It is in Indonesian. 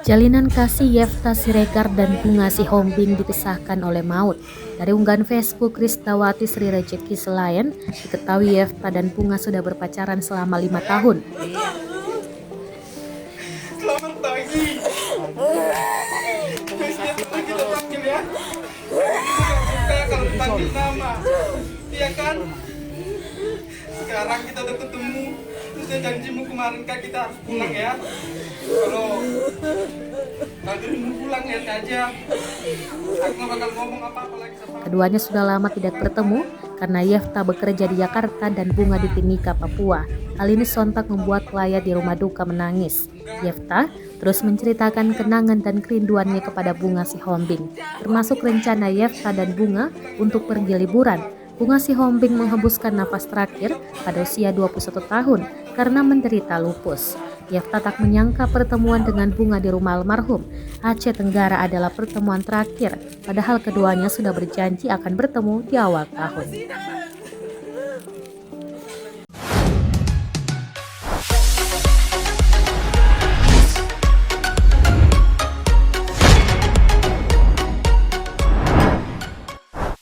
Jalinan kasih Yefta Siregar dan Bunga Sihombing dipisahkan oleh maut. Dari unggahan Facebook Kristawati Sri Rejeki Selayan, diketahui Yefta dan Bunga sudah berpacaran selama 5 tahun. Selamat pagi. Kita panggil ya. Kita kalau dipanggil nama, iya kan? Sekarang kita udah ketemu. Terus janjimu kemarin kan kita harus pulang ya. Kalau mau pulang lihat aja. Aku nggak bakal ngomong apa-apa lagi sama. Keduanya sudah lama tidak bertemu karena Yefta bekerja di Jakarta dan Bunga di Timika, Papua. Hal ini sontak membuat pelayat di rumah duka menangis. Yefta terus menceritakan kenangan dan kerinduannya kepada Bunga Sihombing, termasuk rencana Yefta dan Bunga untuk pergi liburan. Bunga Sihombing menghembuskan nafas terakhir pada usia 21 tahun karena menderita lupus. Yefta tak menyangka pertemuan dengan Bunga di rumah almarhum Aceh Tenggara adalah pertemuan terakhir, padahal keduanya sudah berjanji akan bertemu di awal tahun.